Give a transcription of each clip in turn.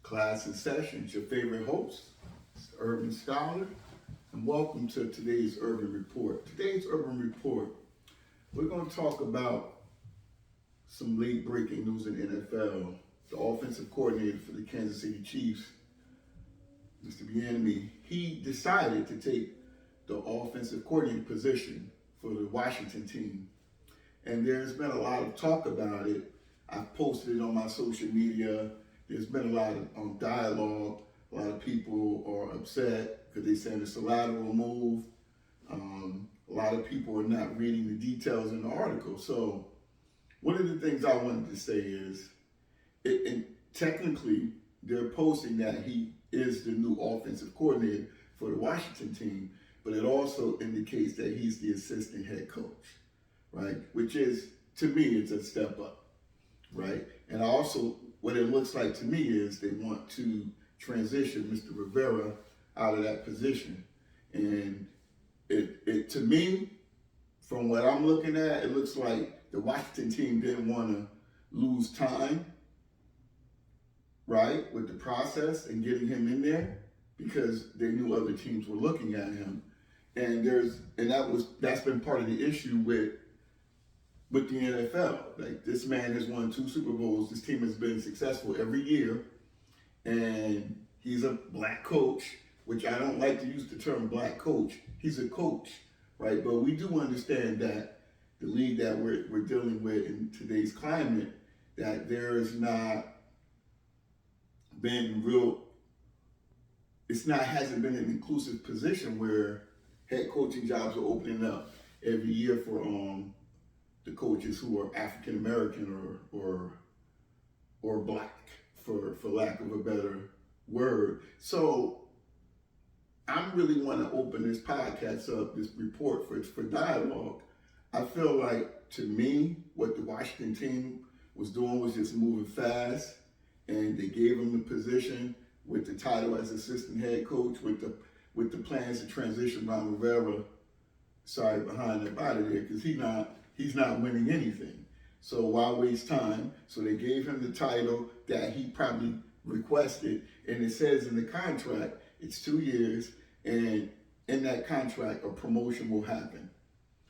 Class in session. It's your favorite host, Urban Scholar, and welcome to today's Urban Report. Today's Urban Report, we're going to talk about some late breaking news in the NFL. The offensive coordinator for the Kansas City Chiefs, Mr. Bieniemy, he decided to take the offensive coordinator position for the Washington team. And there's been a lot of talk about it. I've posted it on my social media. There's been a lot of dialogue. A lot of people are upset because they're saying it's a lateral move. A lot of people are not reading the details in the article. So one of the things I wanted to say is, technically, they're posting that he is the new offensive coordinator for the Washington team, but it also indicates that he's the assistant head coach, right? Which is, to me, it's a step up, right? And also, what it looks like to me is they want to transition Mr. Rivera out of that position. And it to me, from what I'm looking at, it looks like the Washington team didn't want to lose time, right, with the process and getting him in there because they knew other teams were looking at him. And that's been part of the issue with the NFL. Like, this man has won 2 Super Bowls. This team has been successful every year. And he's a black coach, which I don't like to use the term black coach. He's a coach, right? But we do understand that the league that we're dealing with in today's climate, that there has not been hasn't been an inclusive position where head coaching jobs are opening up every year for the coaches who are African American or black, for lack of a better word. So I really want to open this podcast up, this report for dialogue. I feel like, to me, what the Washington team was doing was just moving fast, and they gave him the position with the title as assistant head coach, with the plans to transition Ron Rivera behind them out of there, because he's not winning anything. So why waste time? So they gave him the title that he probably requested, and it says in the contract it's 2 years, and in that contract a promotion will happen.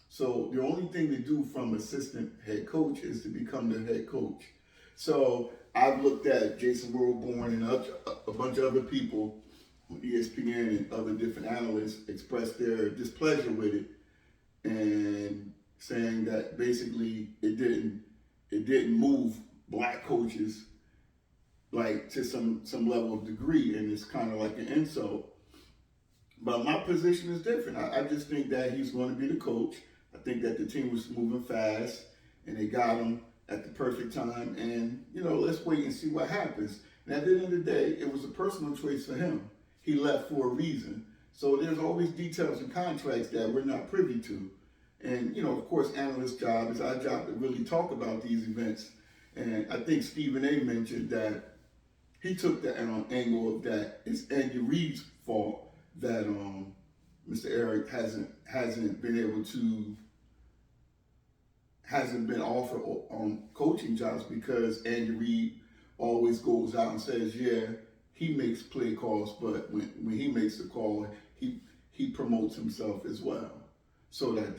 So the only thing to do from assistant head coach is to become the head coach. So I've looked at Jason Wilborn and a bunch of other people on ESPN and other different analysts express their displeasure with it, and saying that basically it didn't move black coaches like to some level of degree, and it's kind of like an insult. But my position is different. I just think that he's going to be the coach. I think that the team was moving fast, and they got him at the perfect time. And, let's wait and see what happens. And at the end of the day, it was a personal choice for him. He left for a reason. So there's always details and contracts that we're not privy to. And, of course, analyst's job is our job to really talk about these events. And I think Stephen A. mentioned that he took the angle of that it's Andy Reid's fault that Mr. Eric hasn't been offered coaching jobs, because Andy Reid always goes out and says, yeah, he makes play calls, but when he makes the call, he promotes himself as well. So that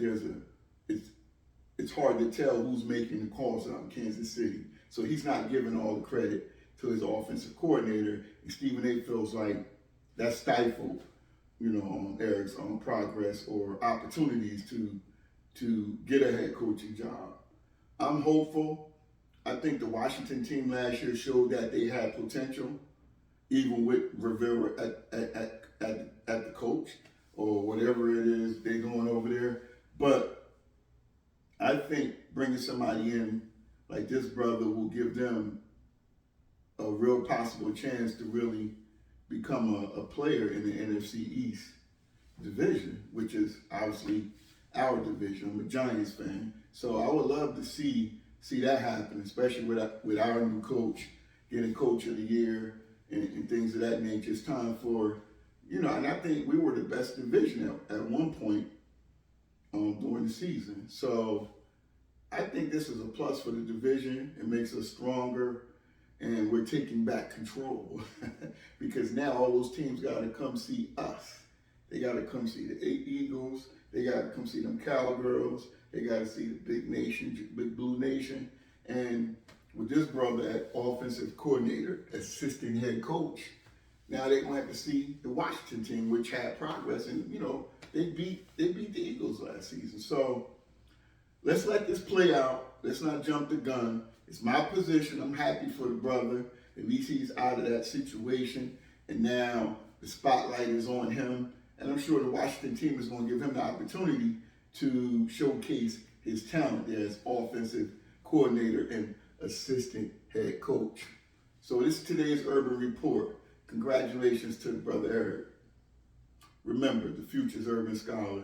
it's hard to tell who's making the calls out in Kansas City. So he's not giving all the credit to his offensive coordinator. And Stephen A. feels like that stifled, Eric's progress or opportunities to get a head coaching job. I'm hopeful. I think the Washington team last year showed that they had potential, even with Rivera at the coach, or whatever it is they're doing over there. But I think bringing somebody in like this brother will give them a real possible chance to really become a player in the NFC East division, which is obviously our division. I'm a Giants fan. So I would love to see that happen, especially with our new coach, getting coach of the year and things of that nature. It's time for, and I think we were the best division at one point during the season. So I think this is a plus for the division. It makes us stronger. and we're taking back control because now all those teams got to come see us. They got to come see the Eagles. They got to come see them Cowgirls. They got to see the Big Nation, Big Blue Nation. And with this brother at offensive coordinator, assistant head coach, now they're going to have to see the Washington team, which had progress, and they beat the Eagles last season. So let's let this play out. Let's not jump the gun. It's my position. I'm happy for the brother. At least he's out of that situation, and now the spotlight is on him. And I'm sure the Washington team is going to give him the opportunity to showcase his talent as offensive coordinator and assistant head coach. So this is today's Urban Report. Congratulations to Brother Eric. Remember, the future's Urban Scholar.